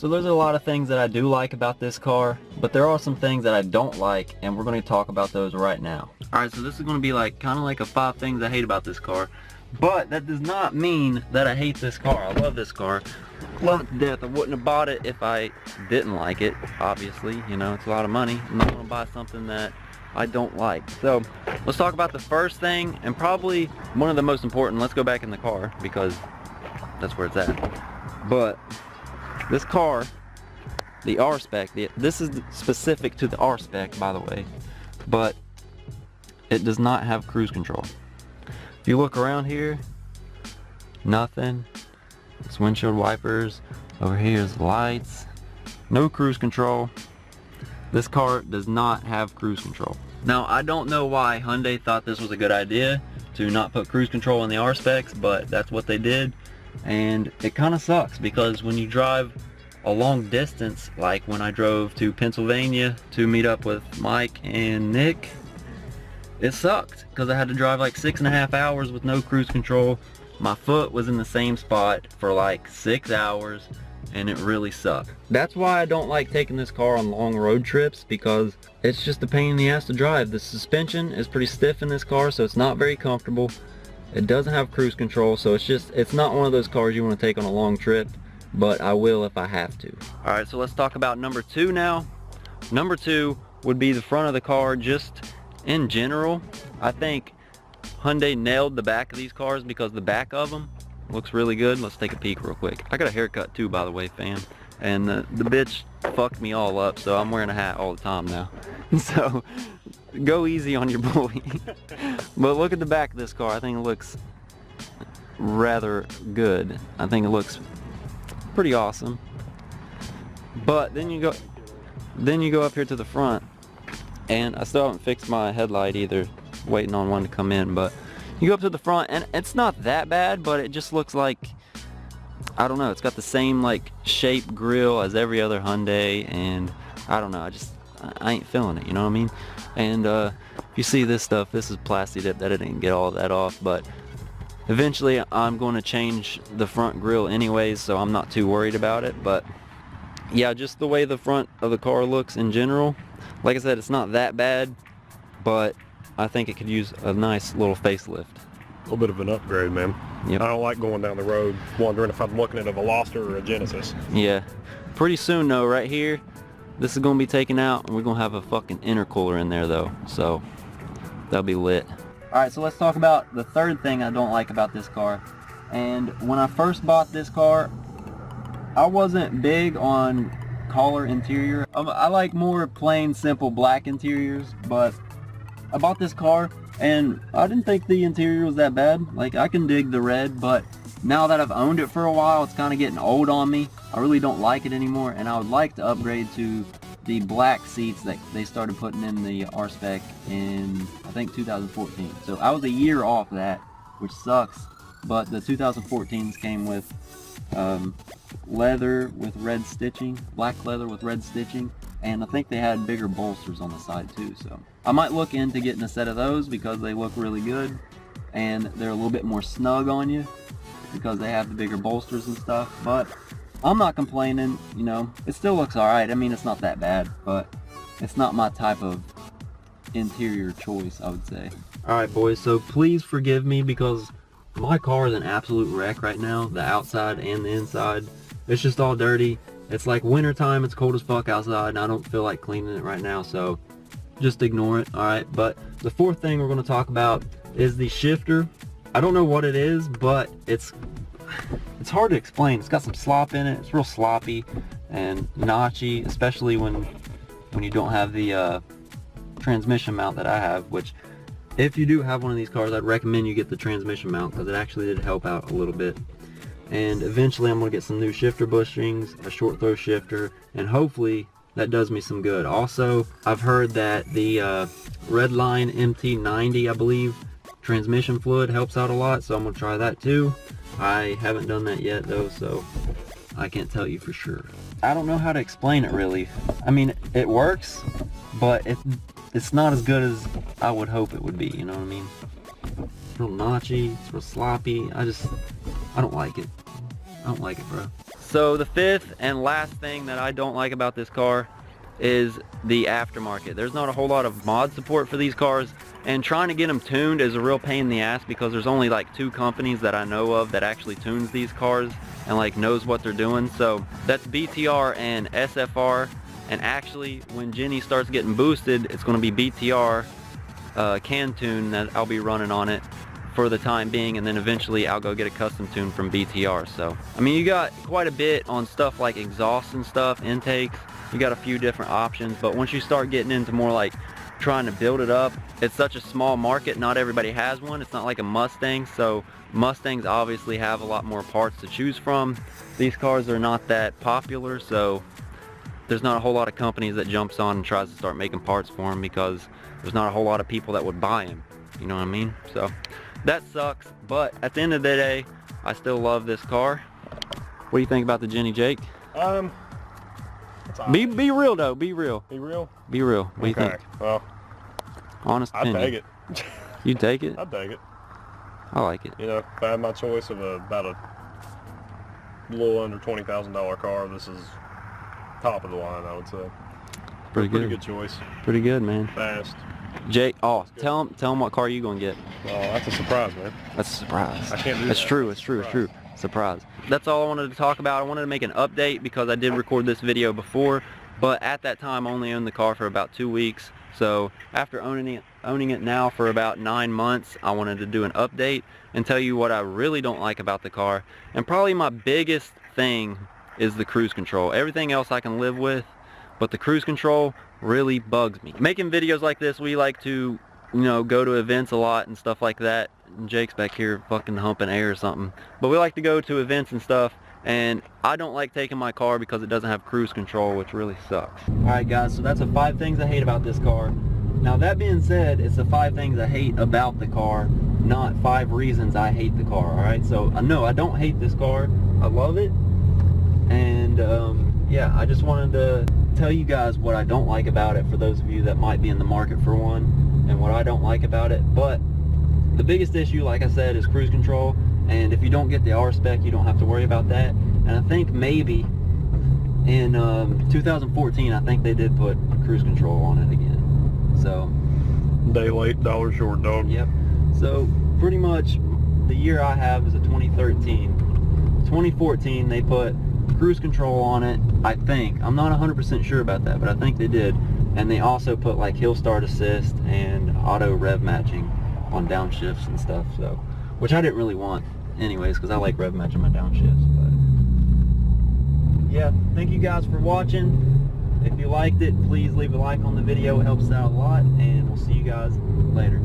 So there's a lot of things that I do like about this car, but there are some things that I don't like, and we're going to talk about those right now. Alright, so this is going to be like kind of like a 5 things I hate about this car, but that does not mean that I hate this car. I love this car. Love it to death. I wouldn't have bought it if I didn't like it, obviously. You know, it's a lot of money. I'm not going to buy something that I don't like. So let's talk about the first thing, and probably one of the most important. Let's go back in the car because that's where it's at. But this car, the R spec, this is specific to the R spec, by the way, but it does not have cruise control. If you look around here, nothing. It's windshield wipers. Over here is lights. No cruise control. This car does not have cruise control. Now, I don't know why Hyundai thought this was a good idea to not put cruise control in the R specs, but that's what they did. And it kind of sucks because when you drive a long distance, like when I drove to Pennsylvania to meet up with Mike and Nick, it sucked because I had to drive like 6.5 hours with no cruise control. My foot was in the same spot for like 6 hours, and it really sucked. That's why I don't like taking this car on long road trips, because it's just a pain in the ass to drive. The suspension is pretty stiff in this car, so it's not very comfortable. It doesn't have cruise control, so it's not one of those cars you want to take on a long trip, but I will if I have to. Alright, so let's talk about number 2 now. Number 2 would be the front of the car. Just in general, I think Hyundai nailed the back of these cars because the back of them looks really good. Let's take a peek real quick. I got a haircut too, by the way, fam. And the bitch fucked me all up, so I'm wearing a hat all the time now. So go easy on your boy. But look at the back of this car. I think it looks rather good. I think it looks pretty awesome. But then you go up here to the front, and I still haven't fixed my headlight either, waiting on one to come in. But you go up to the front, and it's not that bad, but it just looks like, I don't know, it's got the same like shape grille as every other Hyundai, and I don't know, I ain't feeling it, you know what I mean? And if you see this stuff, this is plastic dip that I didn't get all of that off, but eventually I'm going to change the front grille anyways, so I'm not too worried about it. But yeah, just the way the front of the car looks in general, like I said, it's not that bad, but I think it could use a nice little facelift. A little bit of an upgrade, man. Yep. I don't like going down the road wondering if I'm looking at a Veloster or a Genesis. Yeah. Pretty soon though, right here, this is going to be taken out, and we're going to have a fucking intercooler in there though, so that'll be lit. Alright, so let's talk about the third thing I don't like about this car. And when I first bought this car, I wasn't big on color interior. I like more plain, simple black interiors, but I bought this car and I didn't think the interior was that bad. Like, I can dig the red, but now that I've owned it for a while, it's kind of getting old on me. I really don't like it anymore, and I would like to upgrade to the black seats that they started putting in the R-Spec in, I think, 2014. So I was a year off that, which sucks, but the 2014s came with leather with red stitching, black leather with red stitching, and I think they had bigger bolsters on the side too. So I might look into getting a set of those because they look really good, and they're a little bit more snug on you because they have the bigger bolsters and stuff. But I'm not complaining, you know, it still looks alright. I mean, it's not that bad, but it's not my type of interior choice, I would say. Alright boys, so please forgive me because my car is an absolute wreck right now, the outside and the inside. It's just all dirty. It's like winter time, it's cold as fuck outside, and I don't feel like cleaning it right now, so just ignore it, alright? But the fourth thing we're going to talk about is the shifter. I don't know what it is, but it's hard to explain. It's got some slop in it. It's real sloppy and notchy, especially when you don't have the transmission mount that I have, which if you do have one of these cars, I'd recommend you get the transmission mount because it actually did help out a little bit. And eventually I'm going to get some new shifter bushings, a short throw shifter, and hopefully that does me some good. Also, I've heard that the Redline MT90, I believe, transmission fluid helps out a lot, so I'm going to try that too. I haven't done that yet though, so I can't tell you for sure. I don't know how to explain it really. I mean, it works, but it's not as good as I would hope it would be, you know what I mean? It's real notchy, it's real sloppy. I don't like it. I don't like it, bro. So the fifth and last thing that I don't like about this car is the aftermarket. There's not a whole lot of mod support for these cars, and trying to get them tuned is a real pain in the ass because there's only like 2 companies that I know of that actually tunes these cars and like knows what they're doing. So that's BTR and SFR, and actually when Jenny starts getting boosted, it's going to be BTR can tune that I'll be running on it for the time being, and then eventually I'll go get a custom tune from BTR. So I mean, you got quite a bit on stuff like exhaust and stuff, intakes. You got a few different options, but once you start getting into more like trying to build it up, it's such a small market, not everybody has one. It's not like a Mustang, so Mustangs obviously have a lot more parts to choose from. These cars are not that popular, so there's not a whole lot of companies that jumps on and tries to start making parts for them because there's not a whole lot of people that would buy them, you know what I mean? So that sucks, but at the end of the day, I still love this car. What do you think about the Jenny, Jake? Be real though, be real. Be real? Be real. What do you think? Well, honest opinion. I'd take it. You take it? I'd take it. I like it. You know, if I had my choice of about a little under $20,000 car, this is top of the line, I would say. Pretty good choice. Pretty good, man. Fast. Jake, tell him what car you gonna get. Oh, that's a surprise, man. That's a surprise. I can't do that. It's true. Surprise. That's all I wanted to talk about. I wanted to make an update because I did record this video before, but at that time I only owned the car for about 2 weeks. So after owning it now for about 9 months, I wanted to do an update and tell you what I really don't like about the car. And probably my biggest thing is the cruise control. Everything else I can live with, but the cruise control really bugs me. Making videos like this, we like to, you know, go to events a lot and stuff like that. And Jake's back here fucking humping air or something. But we like to go to events and stuff, and I don't like taking my car because it doesn't have cruise control, which really sucks. Alright guys, so that's the 5 things I hate about this car. Now that being said, it's the 5 things I hate about the car, not 5 reasons I hate the car, alright? So no, I don't hate this car. I love it. And yeah, I just wanted to tell you guys what I don't like about it for those of you that might be in the market for one, and what I don't like about it. But the biggest issue, like I said, is cruise control, and if you don't get the R spec, you don't have to worry about that. And I think maybe in 2014, I think they did put cruise control on it again. So day late, dollar short, dog. Yep. So pretty much the year I have is a 2013. 2014 they put cruise control on it, I think. I'm not 100% sure about that, but I think they did. And they also put like hill start assist and auto rev matching on downshifts and stuff, so, which I didn't really want anyways because I like rev matching my downshifts. But yeah, thank you guys for watching. If you liked it, please leave a like on the video. It helps out a lot, and we'll see you guys later.